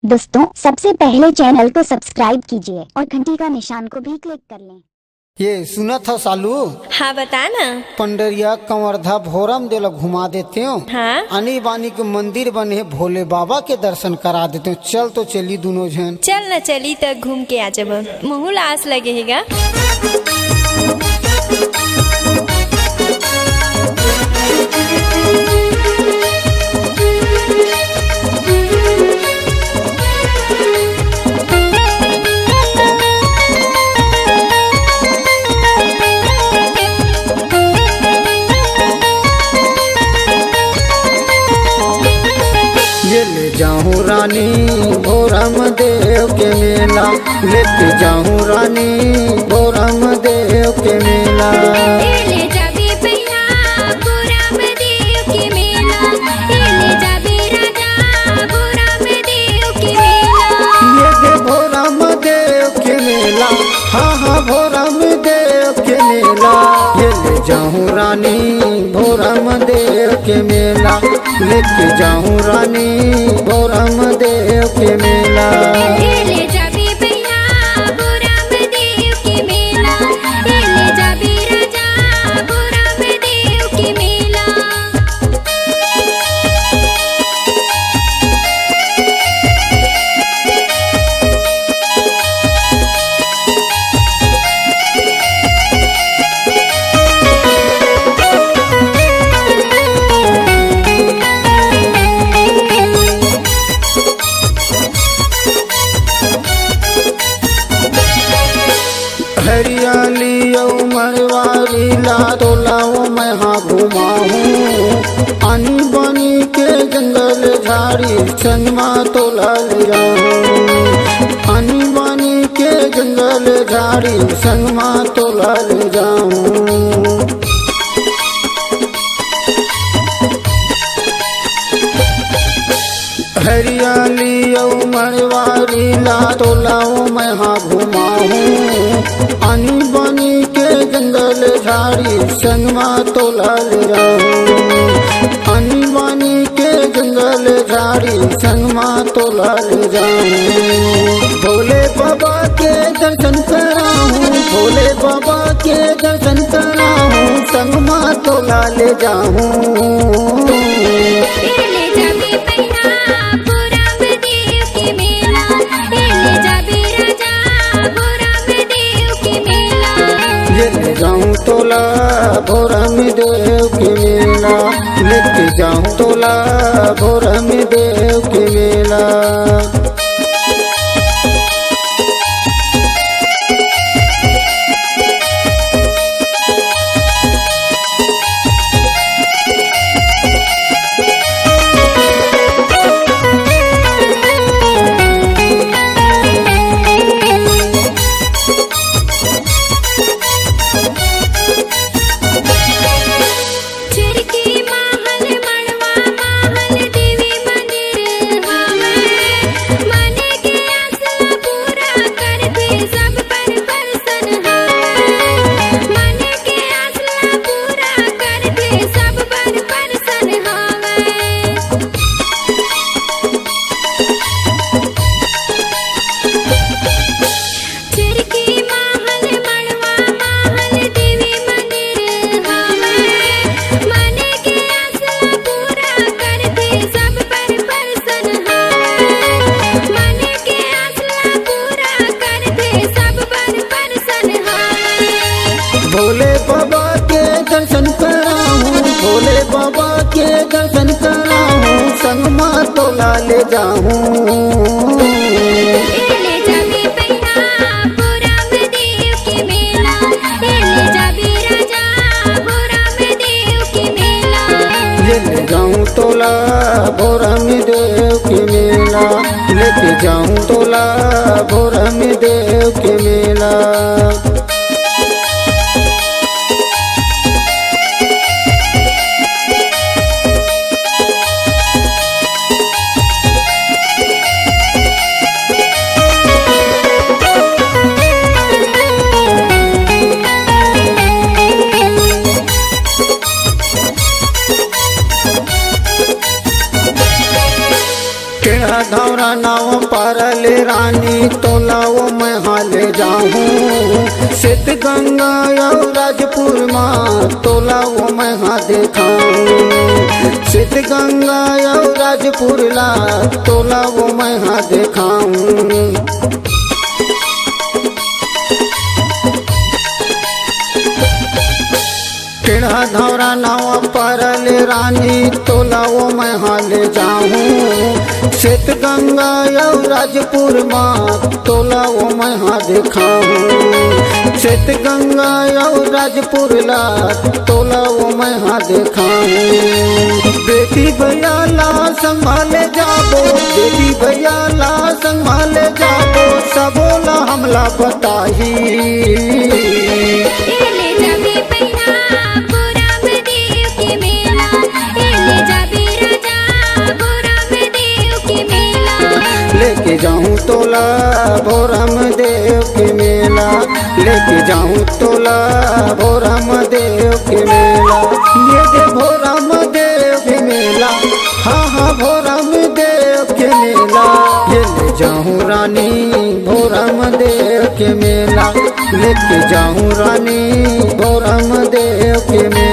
दोस्तों सबसे पहले चैनल को सब्सक्राइब कीजिए और घंटी का निशान को भी क्लिक कर लें। ये सुना था सालू। हाँ बता ना। पंडरिया कंवरधा भोरम देला घुमा देते हो। हाँ आनी बानी के मंदिर बने भोले बाबा के दर्शन करा देते हो। चल तो चली दोनों जन। चल न चली तक घूम के आ जब मुँह लास लगेगा। ले जाऊं रानी भोरम देव के मेला, लेके जाऊं रानी भोरम देव के मेला। ले जाबे पैया भोरम देव के मेला, ले जाबे राजा भोरम देव के मेला। ये दे भोरम देव के मेला, हाँ हाँ भोरम देव के मेला। ये ले जाऊं रानी भोरम देव के मेला, लेके जाऊं रानी भोरम देव के मेला। ले जाबे पैया भोरम देव के मेला, ले जाबे राजा भोरम देव के मेला। हरियाली मरवारी ला तो लाओ मैं हाँ घुमाऊँ। आनी बानी के जंगल झाड़ी संगमा तो लाल जाऊँ। आनी बानी के जंगल झाड़ी संगमा तो लाल जाऊँ। हरियाली मरवारी ला तो लाओ मैं हाँ घुमाऊँ। आनी बानी के जंगल झाड़ी संगमा तो लाल जाऊँ। आनी बानी के जंगल झाड़ी संगमा तो लाल जाऊँ। भोले बाबा के दर्शन कराऊँ, भोले बाबा के दर्शन कराऊँ, संगमा तो लाल जाऊँ। ले जाऊं तोला भोरम देव के मेला, लेके जाऊं तोला भोरम देव के मेला। भोले बाबा के दर्शन कराऊँ, भोले बाबा के दर्शन कराऊँ, संगमा तो लाल जाऊँ। ले जाबे पैया भोरम देव के मेला, ले जाबे राजा भोरम देव के मेला। ले जाऊँ तोला भोरम देव के मेला, लेके जाऊँ तोला भोरम देव के मेला। धौरा नाव पारल रानी तोलाओ मैं हाले जाऊँ सिद्ध गंगा और राजपुर माँ तोलाओ मैं हाँ देखाऊँ सिद्ध गंगा और राजपुर ला तोलाओ मैं हाँ देखाऊँ। टेढ़ा धौरा नाव पारल रानी तोलाओ मैं हाल जाऊँ श्वेत गंगा और राजपुर माँ तोलाओ मैं हाँ देखाऊँ श्वेत गंगा और राजपुर ला तोलाओ मैं हाँ देखाऊँ। बेटी भैया ला संभाले जाबो बेटी भैया ला संभाले जाबो सबोला हमला बताही एले जाबे पैया गोरा में देव के मेला एले जाबे राजा गोरा में देव के मेला लेके जाऊँ तोला भोरम देव के मेला लेके जाऊँ तोला भोरम देव के मेला ये दे भोरम देव के मेला हाँ हाँ भोरम देव के मेला ये ले जाऊँ रानी भोरम देव के मेला लेके जाऊँ रानी भोरम देव के मेला।